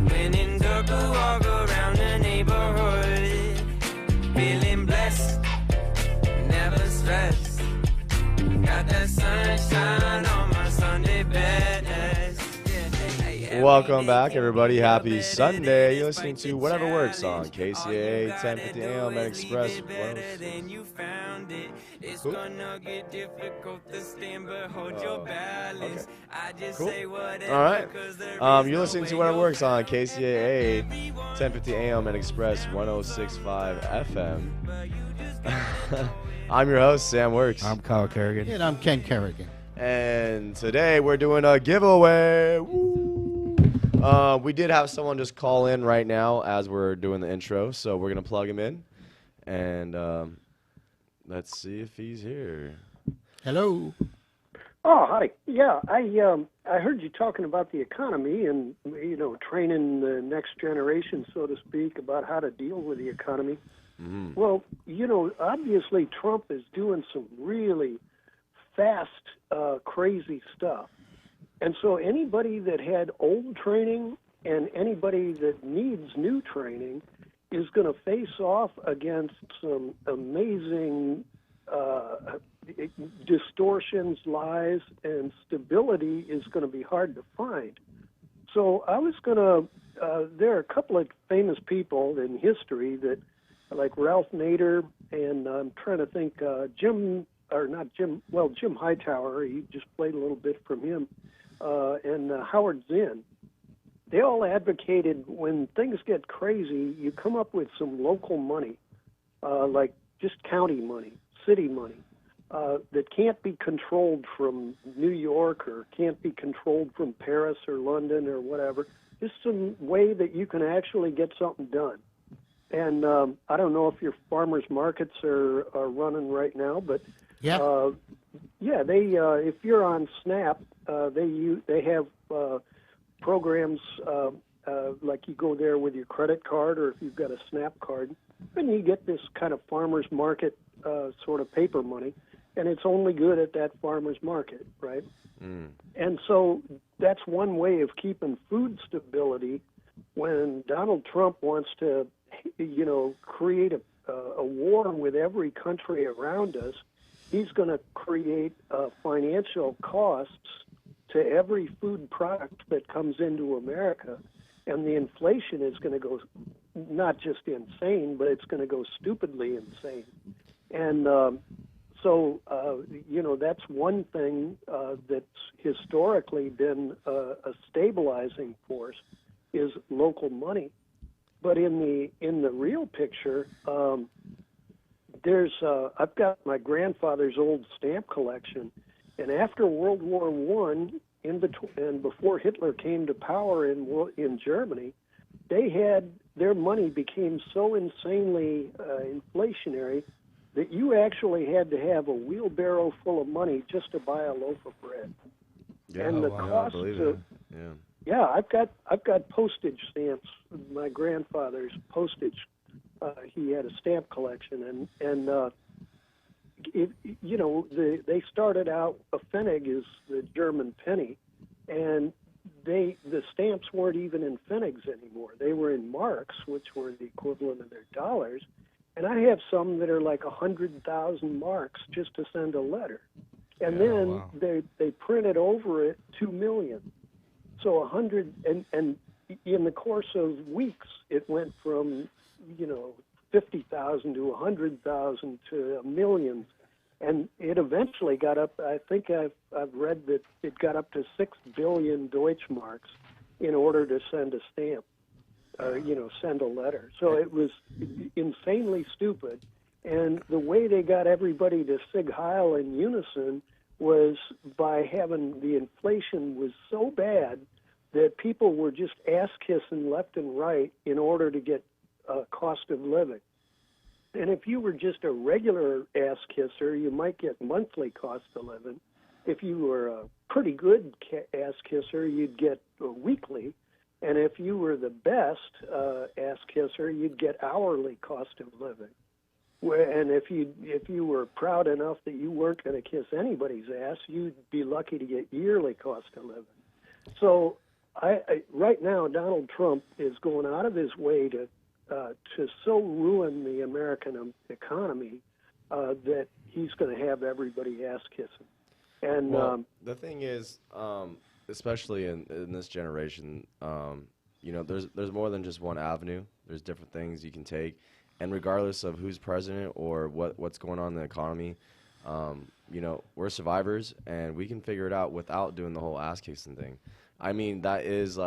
When in dark, I walk around the neighborhood. Feeling blessed, never stressed. Got that sunshine on my Sunday best. Welcome back, everybody. Happy Sunday. You're listening to Whatever Works on KCAA 1050 AM and Express. It's gonna get difficult to stand, but hold your balance. I just say whatever. All right. You're listening to Whatever Works on KCAA 1050 AM and Express 106.5 FM. I'm your host, Sam Works. I'm Kyle Kerrigan. And I'm Ken Kerrigan. And today we're doing a giveaway. Woo! We did have someone just call in right now as we're doing the intro, so we're going to plug him in. And let's see if he's here. Hello. Oh, hi. Yeah, I heard you talking about the economy and, training the next generation, so to speak, about how to deal with the economy. Mm-hmm. Well, obviously Trump is doing some really fast, crazy stuff. And so anybody that had old training and anybody that needs new training is going to face off against some amazing distortions, lies, and stability is going to be hard to find. So I was going to, there are a couple of famous people in history that, like Ralph Nader, and I'm trying to think, Jim Hightower, he just played a little bit from him, and Howard Zinn. They all advocated when things get crazy, you come up with some local money, like just county money, city money, that can't be controlled from New York or can't be controlled from Paris or London or whatever. Just some way that you can actually get something done. And I don't know if your farmers markets are running right now, but Yeah. they if you're on SNAP, they have programs like you go there with your credit card, or if you've got a SNAP card, and you get this kind of farmers market sort of paper money, and it's only good at that farmer's market, right? Mm. And so that's one way of keeping food stability when Donald Trump wants to, create a war with every country around us. He's going to create financial costs to every food product that comes into America, and the inflation is going to go not just insane, but it's going to go stupidly insane. And that's one thing that's historically been a stabilizing force is local money. But in the real picture, I've got my grandfather's old stamp collection, and after World War I, and before Hitler came to power in Germany, their money became so insanely inflationary that you actually had to have a wheelbarrow full of money just to buy a loaf of bread. Yeah, and the cost of I've got postage stamps. My grandfather's postage. He had a stamp collection, and they started out. A Pfennig is the German penny, and the stamps weren't even in Pfennigs anymore. They were in marks, which were the equivalent of their dollars. And I have some that are like 100,000 marks just to send a letter, and then they printed over it 2 million. So 100, and in the course of weeks, it went from 50,000 to 100,000 to millions, and it eventually got up. I think I've read that it got up to 6 billion Deutschmarks in order to send a stamp, or send a letter. So it was insanely stupid, and the way they got everybody to Sieg Heil in unison was by having the inflation was so bad that people were just ass-kissing left and right in order to get cost of living. And if you were just a regular ass-kisser, you might get monthly cost of living. If you were a pretty good ass-kisser, you'd get weekly. And if you were the best ass-kisser, you'd get hourly cost of living. And if you were proud enough that you weren't going to kiss anybody's ass, you'd be lucky to get yearly cost of living. So right now, Donald Trump is going out of his way to so ruin the American economy that he's going to have everybody ass kissing. And the thing is, especially in this generation, there's more than just one avenue. There's different things you can take, and regardless of who's president or what's going on in the economy, we're survivors, and we can figure it out without doing the whole ass kissing thing. I mean, that is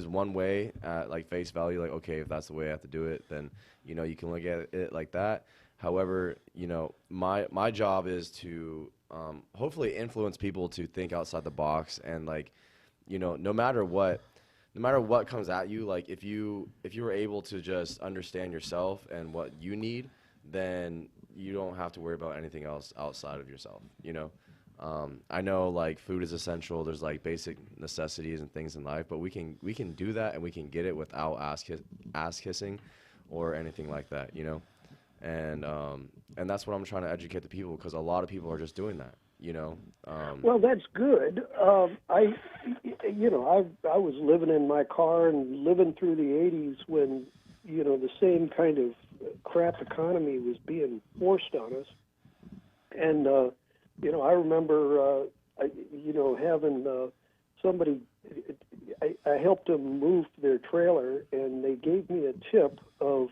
one way at like face value. Like, okay, if that's the way I have to do it, then you can look at it like that. However, my job is to hopefully influence people to think outside the box, and no matter what comes at you, like if you were able to just understand yourself and what you need, then you don't have to worry about anything else outside of yourself. I know like food is essential. There's like basic necessities and things in life, but we can do that, and we can get it without ass kissing or anything like that. And that's what I'm trying to educate the people, because a lot of people are just doing that. Well, that's good. I was living in my car and living through the 80s when the same kind of crap economy was being forced on us, and I remember having somebody. I helped them move their trailer, and they gave me a tip of,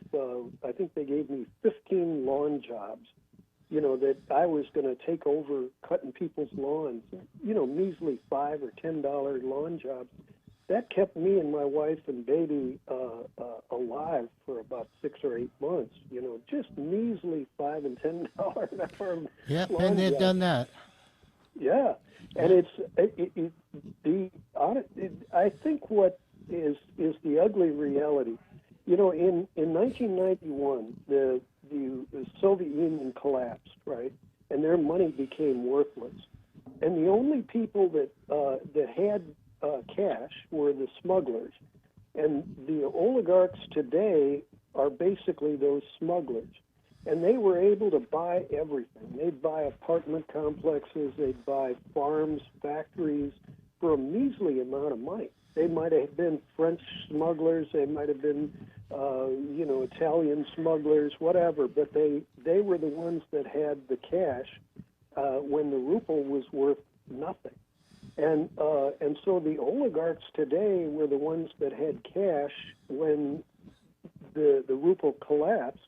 I think they gave me 15 lawn jobs, that I was going to take over cutting people's lawns, measly $5 or $10 lawn jobs. That kept me and my wife and baby alive for about 6 or 8 months, just measly $5 and $10 an hour. Yep, and they've done that. Yeah, and I think what is the ugly reality. In 1991, the Soviet Union collapsed, right, and their money became worthless, and the only people that had cash were the smugglers, and the oligarchs today are basically those smugglers. and they were able to buy everything. They'd buy apartment complexes, they'd buy farms, factories for a measly amount of money. They might have been French smugglers, they might have been, Italian smugglers, whatever, but they were the ones that had the cash when the ruble was worth nothing. And so the oligarchs today were the ones that had cash when the ruble collapsed.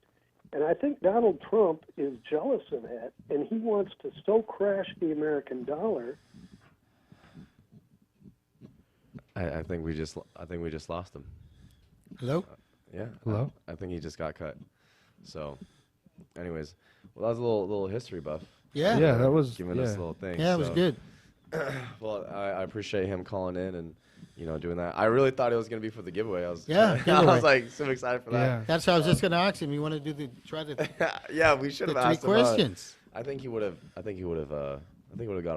And I think Donald Trump is jealous of that, and he wants to so crash the American dollar. I think we just lost him. Hello? Yeah. Hello? I think he just got cut. So, anyways, well, that was a little history buff. Yeah. Yeah, that was Giving us a little thing. Yeah, it was so- good. Well, I appreciate him calling in and doing that. I really thought it was gonna be for the giveaway. I was Yeah, I giveaway. was like so excited for that. Yeah. That's how I was just going to ask him. You want to try to Yeah, we should the have three asked him. questions? I think he would have. I think he would have got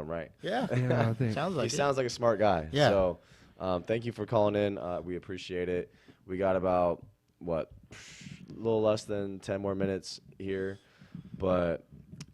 him right. Yeah. Yeah, I think. Sounds like He it. sounds like a smart guy. Yeah. So, thank you for calling in. We appreciate it. We got about a little less than 10 more minutes here, but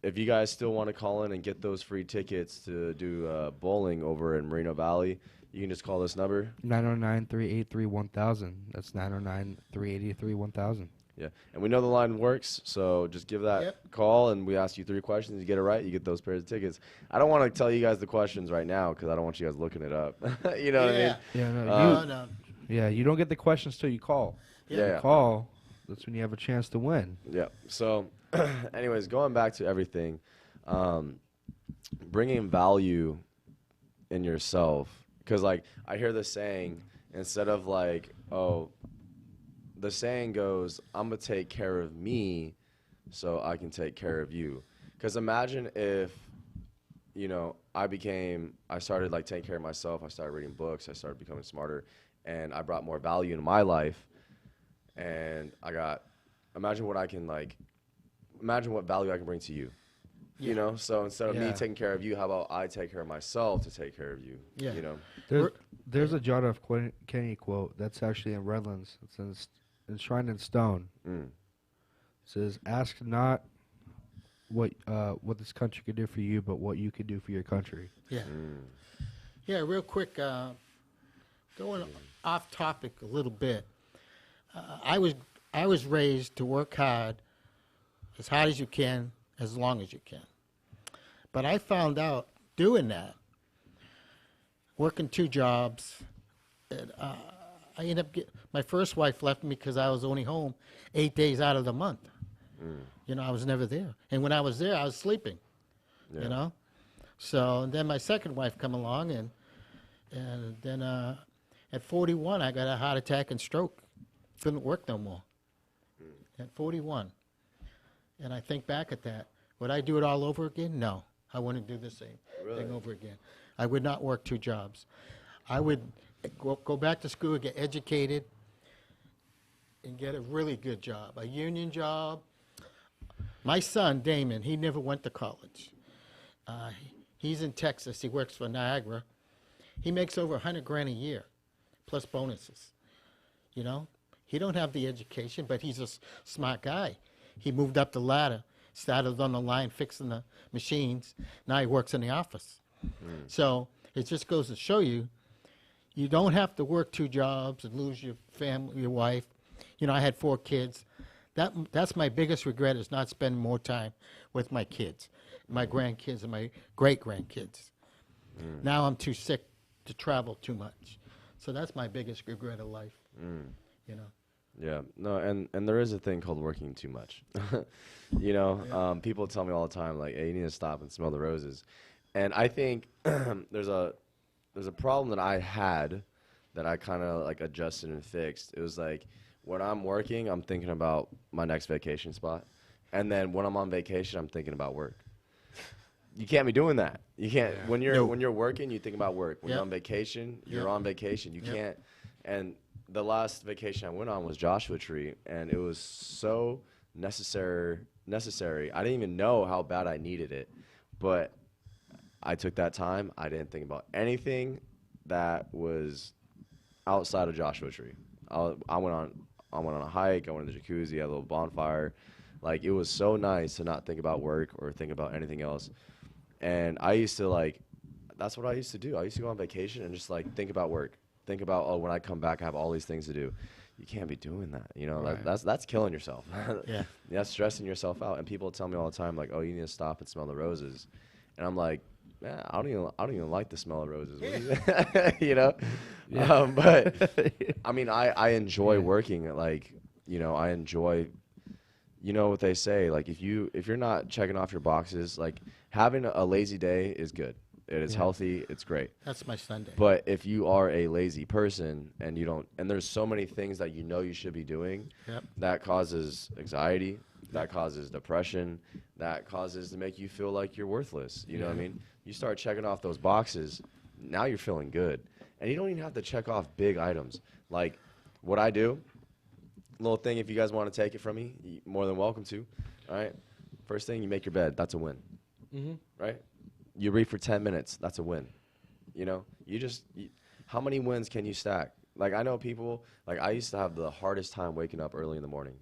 if you guys still want to call in and get those free tickets to do bowling over in Moreno Valley, you can just call this number. 909-383-1000. That's 909-383-1000. Yeah, and we know the line works, so just give that Yep. call, and we ask you 3 questions. You get it right, you get those pairs of tickets. I don't want to tell you guys the questions right now because I don't want you guys looking it up. You know what I mean? Yeah, no, No. yeah, you don't get the questions till you call. Yeah. You call, that's when you have a chance to win. Yeah. So, anyways, going back to everything, bringing value in yourself, because like I hear the saying, instead of like, oh, the saying goes, I'm gonna take care of me so I can take care of you. Because imagine if, I started like taking care of myself. I started reading books. I started becoming smarter, and I brought more value into my life. And imagine what value I can bring to you. Yeah. So instead of me Yeah. taking care of you, how about I take care of myself to take care of you? Yeah. There's a John F. Kennedy quote that's actually in Redlands. It's enshrined in stone. Mm. It says, "Ask not what this country could do for you, but what you could do for your country." Yeah. Yeah, real quick, going off topic a little bit. I was raised to work hard as you can, as long as you can. But I found out doing that, working 2 jobs, that I ended up my first wife left me because I was only home 8 days out of the month. I was never there. And when I was there, I was sleeping, Yeah. So and then my second wife come along, and then at 41, I got a heart attack and stroke. Couldn't work no more. At 41. And I think back at that. Would I do it all over again? No. I wouldn't do the same thing over again. I would not work 2 jobs. I would go back to school, get educated, and get a really good job, a union job. My son, Damon, he never went to college. He's in Texas. He works for Niagara. He makes over $100,000 a year, plus bonuses. He don't have the education, but he's a smart guy. He moved up the ladder, started on the line fixing the machines. Now he works in the office. So it just goes to show you, you don't have to work 2 jobs and lose your family, your wife. I had 4 kids. That's my biggest regret, is not spending more time with my kids, my grandkids, and my great-grandkids. Now I'm too sick to travel too much. So that's my biggest regret of life. Yeah, no, and there is a thing called working too much. People tell me all the time, like, hey, you need to stop and smell the roses. And I think there's a problem that I had that I kind of like adjusted and fixed. It was like, when I'm working, I'm thinking about my next vacation spot. And then when I'm on vacation, I'm thinking about work. You can't be doing that. You can't. When you're working, you think about work. When you're on vacation, you're on vacation. You can't. And the last vacation I went on was Joshua Tree, and it was so necessary. I didn't even know how bad I needed it, but I took that time. I didn't think about anything that was outside of Joshua Tree. I went on a hike. I went to the jacuzzi, had a little bonfire. Like, it was so nice to not think about work or think about anything else. And I used to, like, that's what I used to do. I used to go on vacation and just, like, think about work. Think about, oh, when I come back, I have all these things to do. You can't be doing that. You know, Right. that's killing yourself. Yeah. That's stressing yourself out. And people tell me all the time, like, oh, you need to stop and smell the roses. And I'm like, man, I don't even like the smell of roses. You know? But, I mean, I enjoy working. Like, you know, I enjoy, you know what they say, like, if you're not checking off your boxes, like, having a lazy day is good. It is healthy. It's great. That's my Sunday. But if you are a lazy person and you don't, and there's so many things that you know you should be doing, Yep. that causes anxiety, that causes depression, that causes to make you feel like you're worthless. You know what I mean? You start checking off those boxes, now you're feeling good. And you don't even have to check off big items. Like, what I do, little thing, if you guys want to take it from me, you're more than welcome to. All right? First thing, you make your bed. That's a win. Right? You read for 10 minutes. That's a win. You know? How many wins can you stack? Like, I know people, like, I used to have the hardest time waking up early in the morning.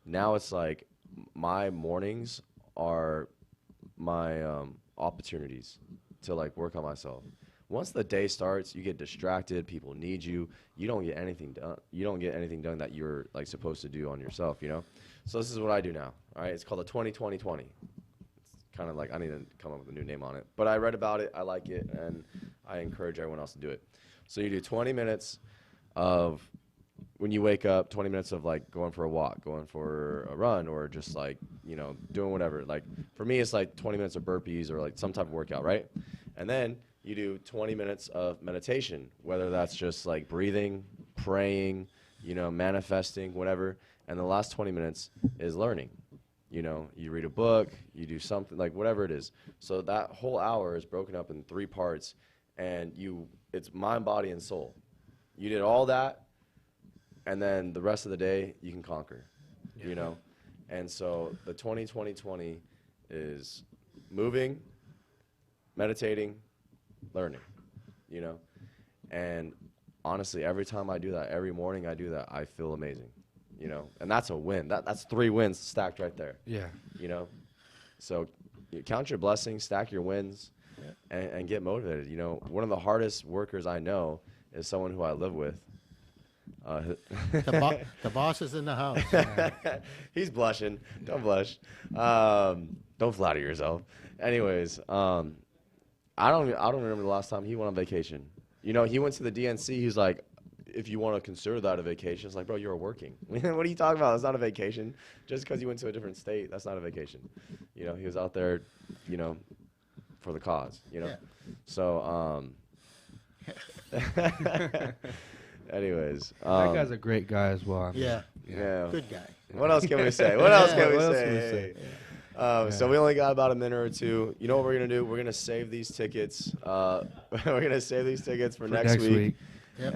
Now it's like my mornings are my opportunities to, like, work on myself. Once the day starts, you get distracted. People need you. You don't get anything done. You don't get anything done that you're, like, supposed to do on yourself, you know? So this is what I do now, all right? It's called the 20-20-20. Kind of like, I need to come up with a new name on it. But I read about it, I like it, and I encourage everyone else to do it. So you do 20 minutes of, when you wake up, 20 minutes of, like, going for a walk, going for a run, or just, like, you know, doing whatever. Like, for me, it's like 20 minutes of burpees or, like, some type of workout, right? And then you do 20 minutes of meditation, whether that's just, like, breathing, praying, you know, manifesting, whatever. And the last 20 minutes is learning. You know, you read a book, you do something, like, whatever it is. So that whole hour is broken up in 3 parts, and it's mind, body, and soul. You did all that, and then the rest of the day, you can conquer, you know? And so the 20-20-20 is moving, meditating, learning, you know? And honestly, every time I do that, every morning I do that, I feel amazing. You know, and that's a win. That's 3 wins stacked right there. Yeah. You know, so you count your blessings, stack your wins, and get motivated. You know, one of the hardest workers I know is someone who I live with. The boss is in the house. He's blushing. Don't blush. Don't flatter yourself. Anyways, I don't remember the last time he went on vacation. You know, he went to the DNC. He's like, if you want to consider that a vacation, it's like, bro, you're working. What are you talking about? It's not a vacation. Just because you went to a different state, that's not a vacation. You know, he was out there, you know, for the cause, you know. Yeah. So, anyways. That guy's a great guy as well. Yeah. Yeah. Good guy. What else can we say? What else can we What else say? can we say? So we only got about a minute or two. You know what we're going to do? We're going to save these tickets. We're going to save these tickets for next week. Yep.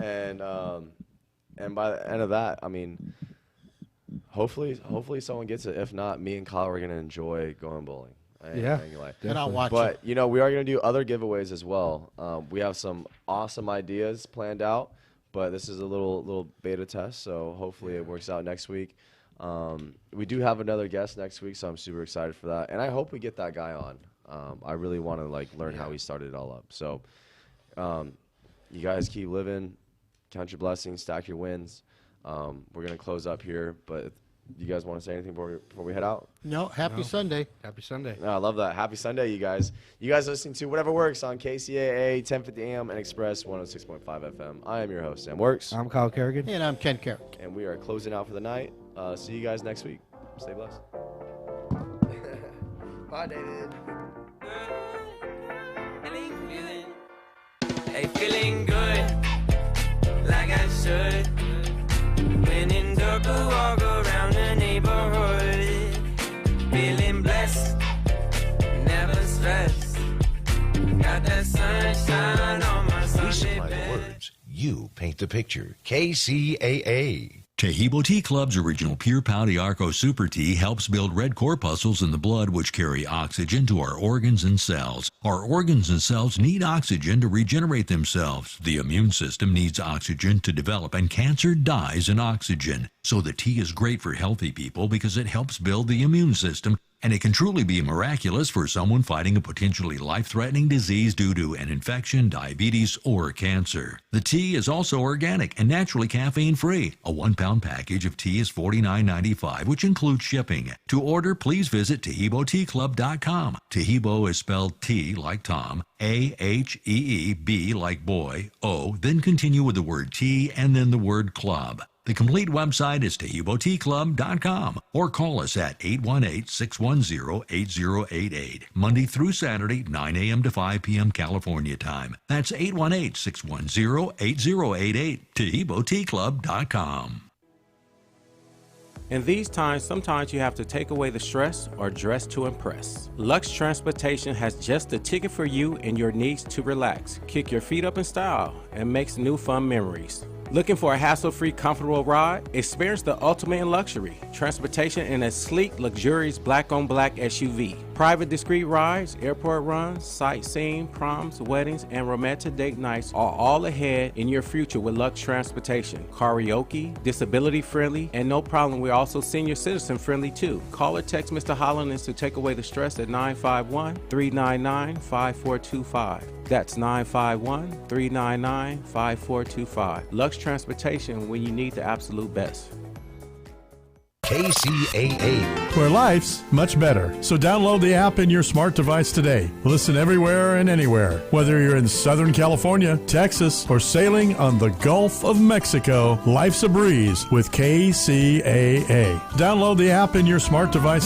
And by the end of that, I mean, hopefully someone gets it. If not, me and Kyle are going to enjoy going bowling. Yeah. And I'll watch But, it. you know, we are going to do other giveaways as well. We have some awesome ideas planned out, but this is a little beta test, so hopefully it works out next week. We do have another guest next week, so I'm super excited for that. And I hope we get that guy on. I really want to, like, learn how he started it all up. So you guys keep living, count your blessings, stack your wins. We're going to close up here, but you guys want to say anything before we head out? No, happy Sunday. Happy Sunday. No, I love that. Happy Sunday, you guys. You guys listening to Whatever Works on KCAA 1050 AM and Express 106.5 FM. I am your host, Sam Works. I'm Kyle Kerrigan. And I'm Ken Carrick. And we are closing out for the night. See you guys next week. Stay blessed. Bye, David. Hey, feeling good, like I should. When in dark, I walk around the neighborhood. Feeling blessed, never stressed. Got that sunshine on my We Sunday supply the best. words. You paint the picture. KCAA. Tahibo Tea Club's original Pure Pau Arco Super Tea helps build red corpuscles in the blood which carry oxygen to our organs and cells. Our organs and cells need oxygen to regenerate themselves. The immune system needs oxygen to develop, and cancer dies in oxygen. So the tea is great for healthy people because it helps build the immune system, and it can truly be miraculous for someone fighting a potentially life-threatening disease due to an infection, diabetes, or cancer. The tea is also organic and naturally caffeine-free. A 1-pound package of tea is $49.95, which includes shipping. To order, please visit TahiboTeaClub.com. Tahibo is spelled T like Tom, A-H-E-E-B like boy, O, then continue with the word tea and then the word club. The complete website is TahiboTeaClub.com, or call us at 818-610-8088, Monday through Saturday, 9 a.m. to 5 p.m. California time. That's 818-610-8088, TahiboTeaClub.com. In these times, sometimes you have to take away the stress or dress to impress. Lux Transportation has just the ticket for you and your needs to relax, kick your feet up in style, and make some new fun memories. Looking for a hassle-free, comfortable ride? Experience the ultimate in luxury. Transportation in a sleek, luxurious black-on-black SUV. Private, discreet rides, airport runs, sightseeing, proms, weddings, and romantic date nights are all ahead in your future with Lux Transportation. Karaoke, disability-friendly, and no problem, we're also senior citizen-friendly too. Call or text Mr. Hollins to take away the stress at 951-399-5425. That's 951-399-5425. Lux Transportation, when you need the absolute best. KCAA, where life's much better. So download the app in your smart device today. Listen everywhere and anywhere. Whether you're in Southern California, Texas, or sailing on the Gulf of Mexico, life's a breeze with KCAA. Download the app in your smart device.